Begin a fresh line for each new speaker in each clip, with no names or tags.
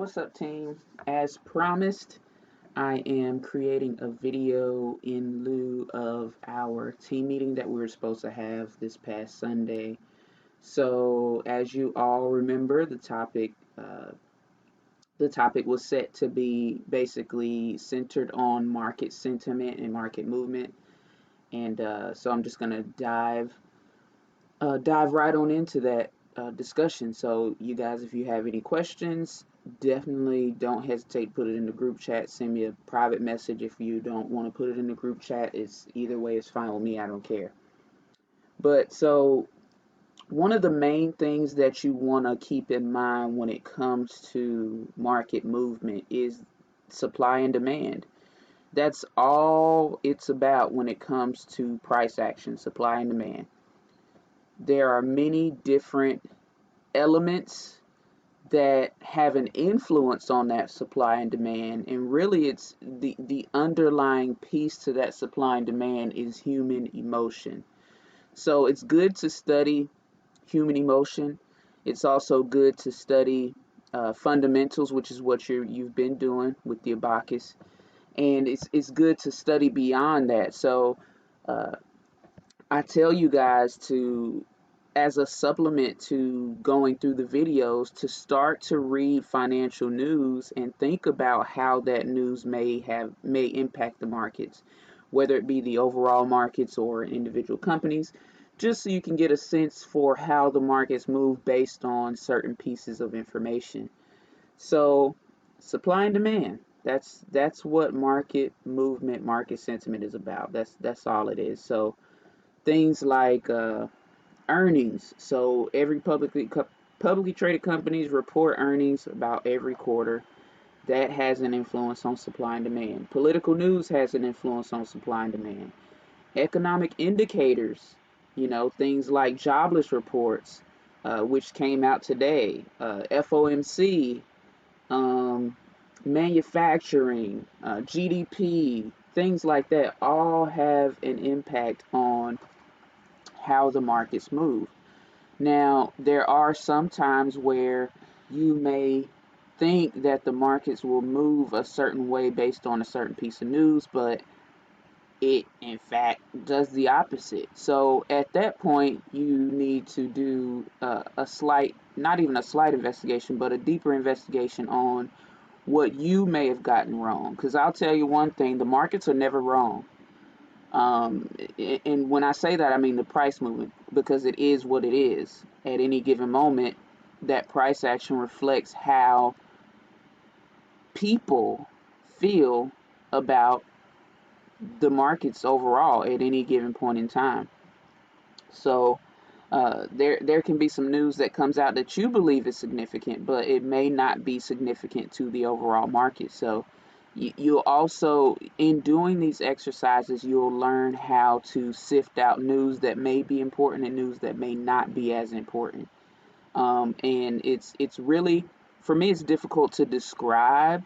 What's up, team? As promised, I am creating a video in lieu of our team meeting that we were supposed to have this past Sunday. So, as you all remember, the topic was set to be basically centered on market sentiment and market movement, and so I'm just gonna dive right on into that discussion. So, you guys, if you have any questions, definitely don't hesitate to put it in the group chat. Send me a private message if you don't want to put it in the group chat. It's either way, it's fine with me. I don't care. But so, one of the main things that you want to keep in mind when it comes to market movement is supply and demand. That's all it's about when it comes to price action, supply and demand. There are many different elements that have an influence on that supply and demand, and really it's the underlying piece to that supply and demand is human emotion. So it's good to study human emotion. It's also good to study fundamentals, which is what you've been doing with the abacus, and it's good to study beyond that. So uh, I tell you guys to, as a supplement to going through the videos, to start to read financial news and think about how that news may impact the markets, whether it be the overall markets or individual companies, just so you can get a sense for how the markets move based on certain pieces of information. So, supply and demand. That's what market movement, market sentiment is about. That's all it is. So things like earnings. So every publicly traded companies report earnings about every quarter. That has an influence on supply and demand. Political news has an influence on supply and demand. Economic indicators, things like jobless reports, which came out today, FOMC, um, manufacturing, GDP, things like that all have an impact on how the markets move. Now, there are some times where you may think that the markets will move a certain way based on a certain piece of news, but it in fact does the opposite. So at that point, you need to do a slight, not even a slight investigation, but a deeper investigation on what you may have gotten wrong. Because I'll tell you one thing, the markets are never wrong. And when I say that, I mean the price movement, because it is what it is. At any given moment, that price action reflects how people feel about the markets overall at any given point in time. So there can be some news that comes out that you believe is significant, but it may not be significant to the overall market. So you'll also, in doing these exercises, you'll learn how to sift out news that may be important and news that may not be as important. And it's really, for me, it's difficult to describe,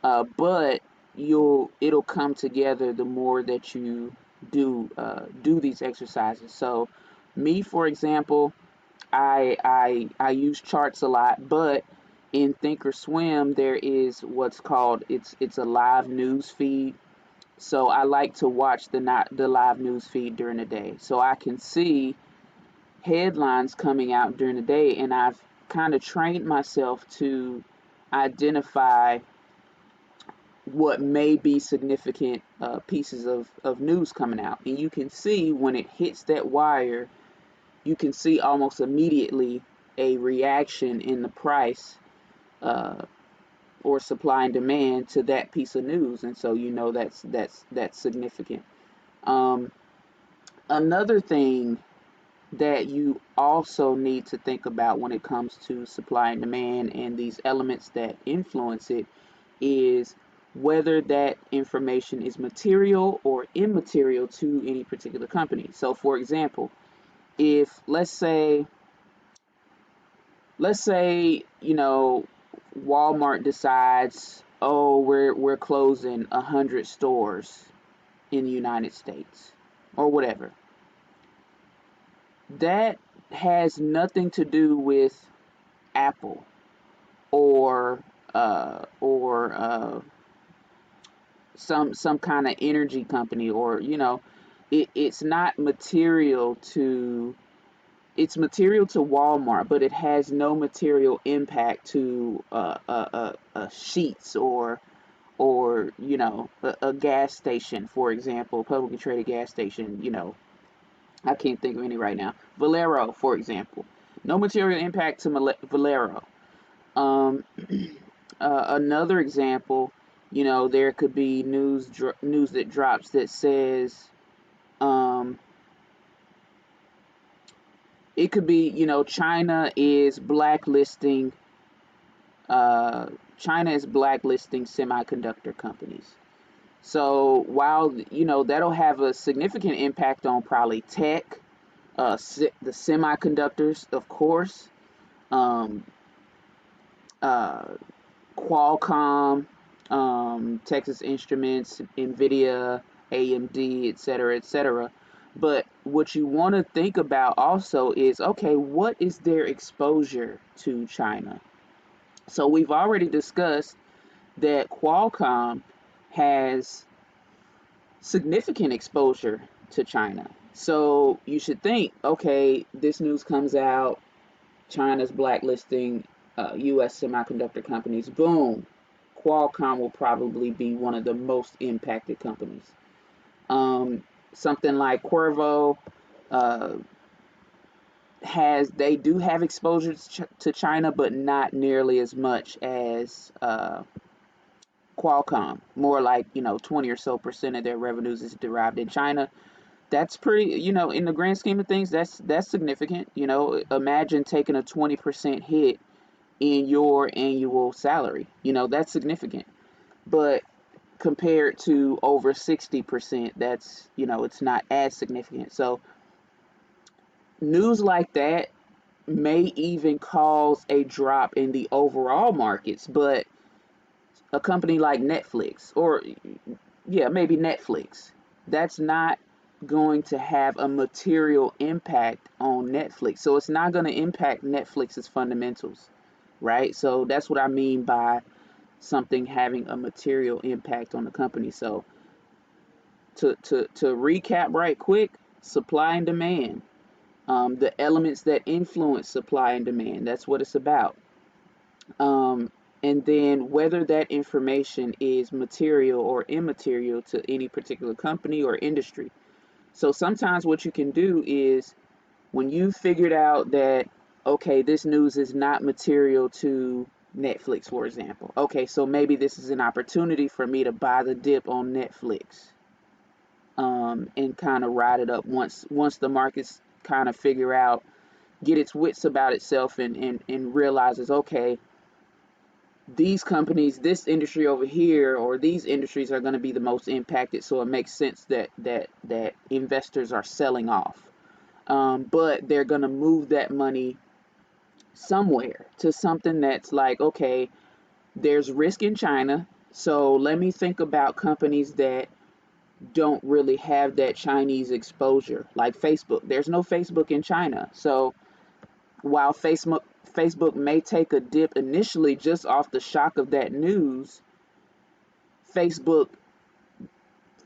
but it'll come together the more that you do these exercises. So me, for example, I use charts a lot, but in Thinkorswim there is what's called, it's a live news feed. So I like to watch the live news feed during the day, so I can see headlines coming out during the day, and I've kind of trained myself to identify what may be significant pieces of news coming out. And you can see when it hits that wire, you can see almost immediately a reaction in the price, uh, or supply and demand to that piece of news, and so that's significant. Um, Another thing that you also need to think about when it comes to supply and demand and these elements that influence it is whether that information is material or immaterial to any particular company. So, for example, if let's say Walmart decides, oh, we're closing 100 stores in the United States or whatever, that has nothing to do with Apple or or some kind of energy company, or it's not material to it's material to Walmart, but it has no material impact to Sheets, or a gas station, for example, publicly traded gas station. I can't think of any right now. Valero, for example, no material impact to Valero. Um, Another example, there could be news that drops that says, um, it could be, uh, China is blacklisting semiconductor companies. So while that'll have a significant impact on probably tech, the semiconductors, of course, um, uh, Qualcomm, Texas Instruments, Nvidia, AMD, et cetera, et cetera. But what you want to think about also is, okay, what is their exposure to China? So we've already discussed that Qualcomm has significant exposure to China. So you should think, okay, this news comes out, China's blacklisting U.S. semiconductor companies. Boom, Qualcomm will probably be one of the most impacted companies. Something like Cuervo uh, they do have exposure to China, but not nearly as much as Qualcomm. More like 20 or so percent of their revenues is derived in China. That's pretty, in the grand scheme of things, that's significant. Imagine taking a 20% hit in your annual salary. That's significant. But compared to over 60%, that's, it's not as significant. So news like that may even cause a drop in the overall markets, but a company like Netflix, or yeah, maybe Netflix, that's not going to have a material impact on Netflix. So it's not going to impact Netflix's fundamentals, right? So that's what I mean by something having a material impact on the company. So to recap right quick, supply and demand, the elements that influence supply and demand, that's what it's about. Um, and then whether that information is material or immaterial to any particular company or industry. So sometimes what you can do is, when you figured out that, okay, this news is not material to Netflix, for example. Okay, so maybe this is an opportunity for me to buy the dip on Netflix, and kind of ride it up once the markets kind of figure out, get its wits about itself, and realizes, okay, these companies, this industry over here, or these industries are going to be the most impacted, so it makes sense that investors are selling off. But they're going to move that money somewhere to something that's like, okay, there's risk in China, so let me think about companies that don't really have that Chinese exposure, like Facebook. There's no Facebook in China. So while Facebook may take a dip initially just off the shock of that news, Facebook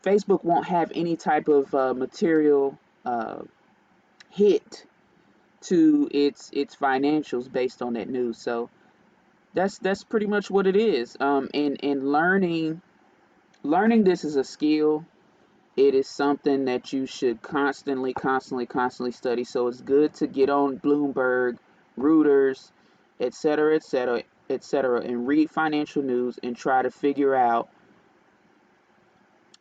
Facebook won't have any type of material hit to its financials based on that news. So that's pretty much what it is. And learning this is a skill. It is something that you should constantly study. So it's good to get on Bloomberg, Reuters, etc., etc., etc., and read financial news and try to figure out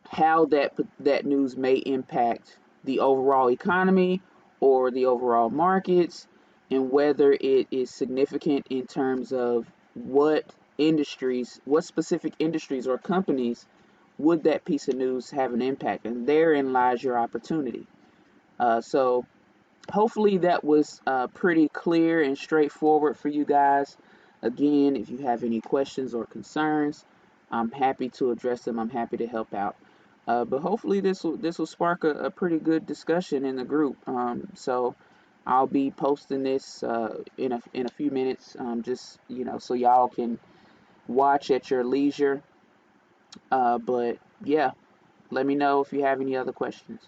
how that news may impact the overall economy or the overall markets, and whether it is significant in terms of what specific industries or companies would that piece of news have an impact, and therein lies your opportunity. So hopefully that was pretty clear and straightforward for you guys. Again, if you have any questions or concerns, I'm happy to address them. I'm happy to help out. But hopefully this will spark a pretty good discussion in the group. So I'll be posting this in a few minutes, just so y'all can watch at your leisure. But yeah, let me know if you have any other questions.